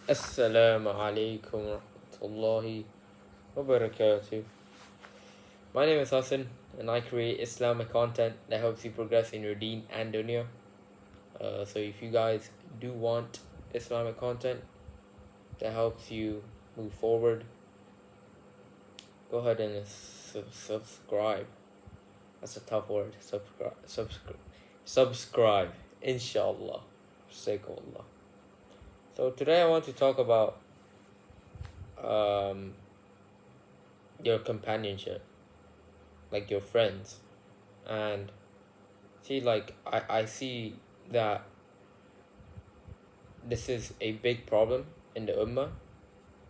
Assalamu alaikum warahmatullahi wabarakatuh. My name is Hassan and I create Islamic content that helps you progress in your deen and dunya. So if you guys do want Islamic content that helps you move forward, go ahead and subscribe. That's a tough word. Subscribe. Inshallah. For sake of Allah. So today I want to talk about um, your companionship, like your friends. And see, like I see that this is a big problem in the ummah,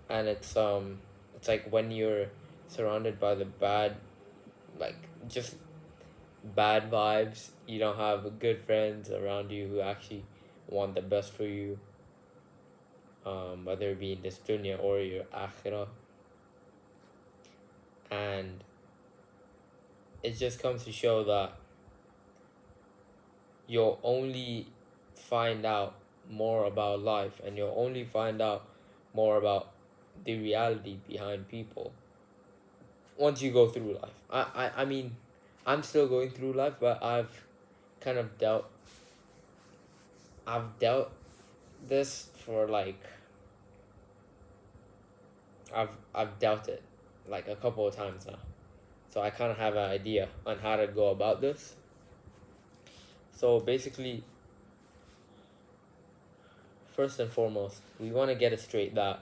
and it's like when you're surrounded by the bad, like just bad vibes, you don't have good friends around you who actually want the best for you, whether it be in this dunya or your akhirah. And it just comes to show that you'll only find out more about life, and you'll only find out more about the reality behind people once you go through life. I mean, I'm still going through life, but kind of I've dealt this for like I've dealt it like a couple of times now, so I kind of have an idea on how to go about this. So basically, first and foremost, we want to get it straight that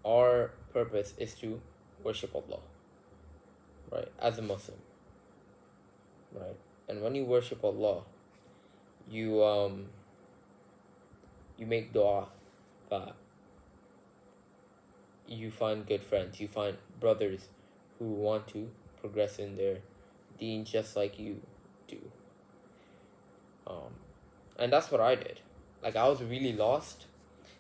our purpose is to worship Allah, right? As a Muslim, right? And when you worship Allah, you you make dua that you find good friends, you find brothers who want to progress in their deen just like you do. And that's what I did. Like I was really lost,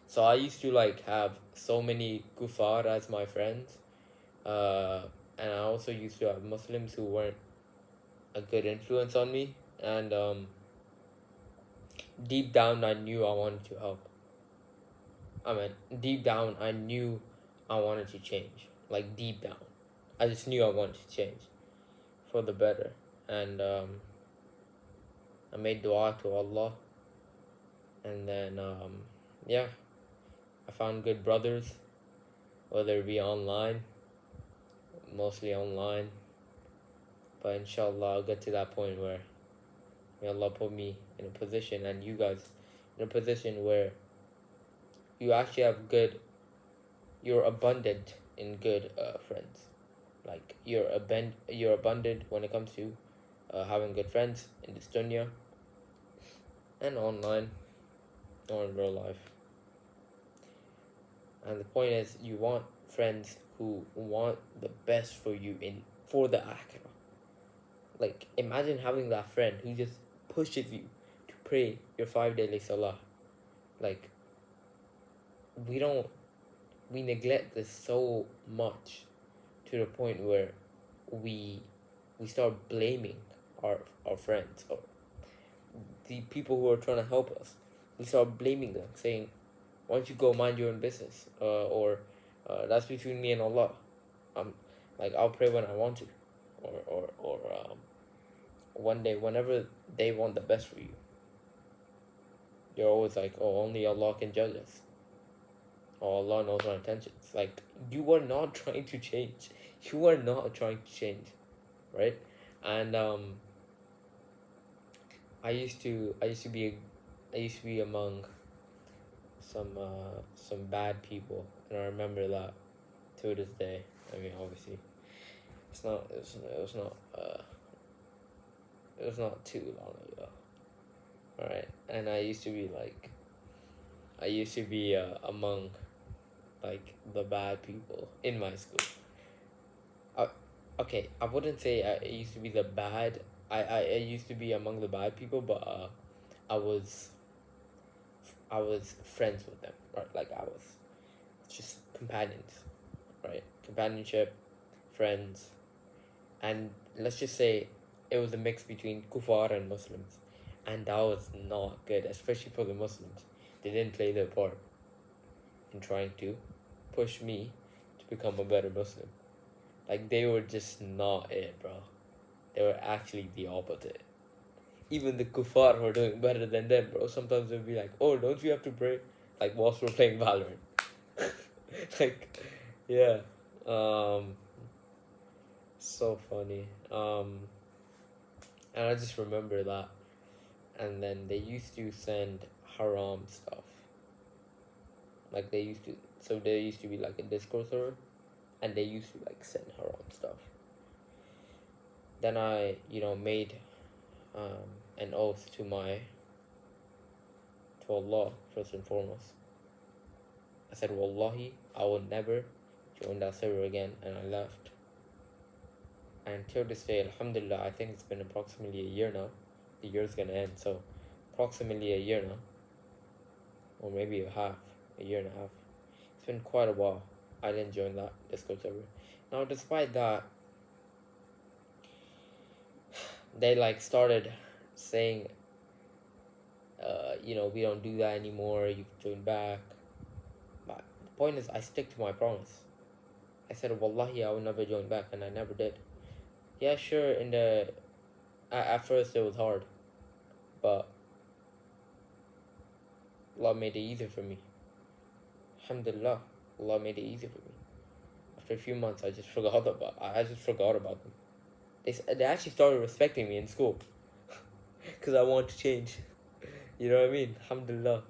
so I used to like have so many kuffar as my friends, and I also used to have Muslims who weren't a good influence on me. And deep down, I knew I wanted to help. I mean, deep down, I knew I wanted to change. Like deep down, I just knew I wanted to change for the better. And I made dua to Allah, and then yeah, I found good brothers, whether it be online, mostly online. But inshallah, I'll get to that point where may Allah put me in a position, and you guys in a position where you actually have you're abundant in good friends. Like you're abundant when it comes to having good friends in this dunya and online or in real life. And the point is, you want friends who want the best for you for the akhirah. Like imagine having that friend who just pushes you to pray your 5 daily salah. Like we neglect this so much to the point where we start blaming our friends or the people who are trying to help us. We start blaming them, saying, "Why don't you go mind your own business?" Or that's between me and Allah. Like I'll pray when I want to, or one day whenever they want the best for you. You're always like, "Oh, only Allah can judge us." Oh, Allah knows our intentions. Like you are not trying to change. You are not trying to change, right? And I used to be among some bad people, and I remember that to this day. I mean, obviously, it was not too long ago. All right, and I used to be among like the bad people in my school. Okay, I wouldn't say I used to be the bad. I used to be among the bad people, but I was I was friends with them, right? Like I was just companions, right? Companionship, friends, and let's just say it was a mix between kuffar and Muslims, and that was not good, especially for the Muslims. They didn't play their part. in trying to push me to become a better Muslim. Like, they were just not it, bro. They were actually the opposite. Even the kuffar were doing better than them, bro. Sometimes they'd be like, oh, don't you have to pray? Like, whilst we're playing Valorant. Like, yeah. So funny. And I just remember that. And then they used to send haram stuff. Like, there used to be like a Discord server, and they used to like send haram stuff. Then I, made an oath to Allah, first and foremost. I said, Wallahi, I will never join that server again, and I left. And till this day, alhamdulillah, I think it's been approximately a year now. The year's gonna end, so approximately a year now. Or maybe a year and a half. It's been quite a while. I didn't join that Discord server. Now, despite that, they like started saying, we don't do that anymore, you can join back. But the point is, I stick to my promise. I said, Wallahi, I will never join back, and I never did. Yeah, sure, at first it was hard, but Allah made it easier for me. Alhamdulillah, Allah made it easier for me. After a few months, I just forgot about them. They actually started respecting me in school because I want to change. You know what I mean? Alhamdulillah.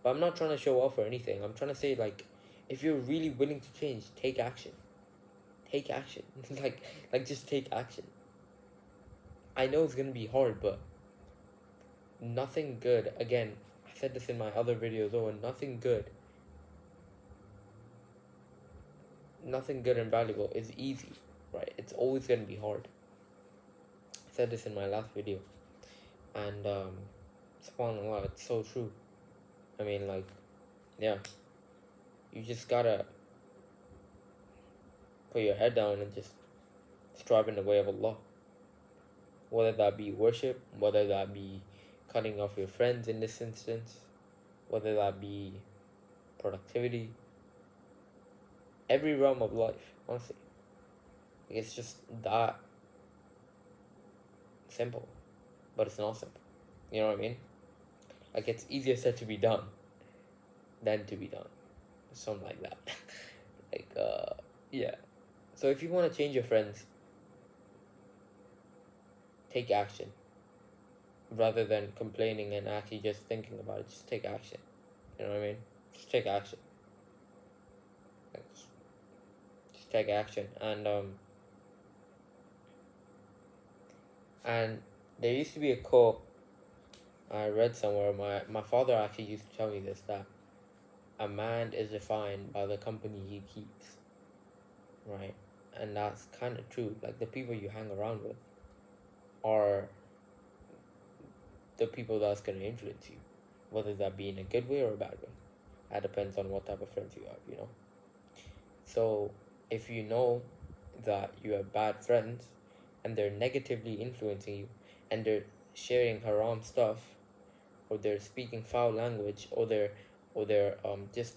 But I'm not trying to show off or anything. I'm trying to say, like, if you're really willing to change, take action. Take action. like just take action. I know it's gonna be hard, but nothing good. Again, I said this in my other videos. Nothing good and valuable is easy, right? It's always gonna be hard. I said this in my last video, and subhanAllah, it's so true. I mean, like, yeah, you just gotta put your head down and just strive in the way of Allah. Whether that be worship, whether that be cutting off your friends in this instance, whether that be productivity, every realm of life, honestly. Like, it's just that simple, but it's not simple. You know what I mean? Like, it's easier said to be done than to be done. Something like that. Yeah. So if you want to change your friends, take action. Rather than complaining and actually just thinking about it, just take action. You know what I mean? Just take action. Just take action. And there used to be a quote I read somewhere. My father actually used to tell me this, that a man is defined by the company he keeps. Right? And that's kind of true. Like, the people you hang around with are the people that's going to influence you, whether that be in a good way or a bad way. That depends on what type of friends you have. So if you know that you have bad friends and they're negatively influencing you, and they're sharing haram stuff, or they're speaking foul language, or they're just,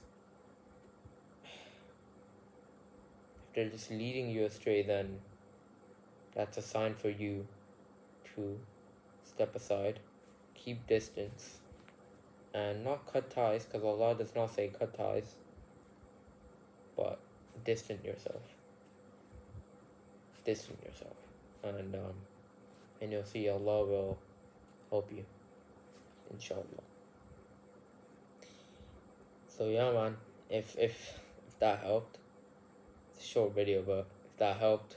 if they're just leading you astray, then that's a sign for you to step aside, keep distance, and not cut ties, because Allah does not say cut ties, but distance yourself, and you'll see Allah will help you, inshallah. So yeah, man, if that helped, it's a short video, but if that helped,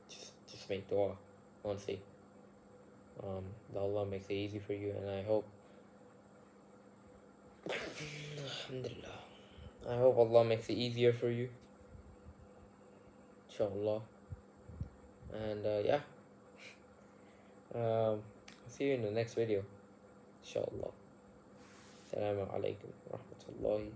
just make dua, honestly. That Allah makes it easy for you, and I hope alhamdulillah, I hope Allah makes it easier for you, inshallah. And yeah, I'll see you in the next video, inshallah. Assalamu alaikum wa rahmatullahi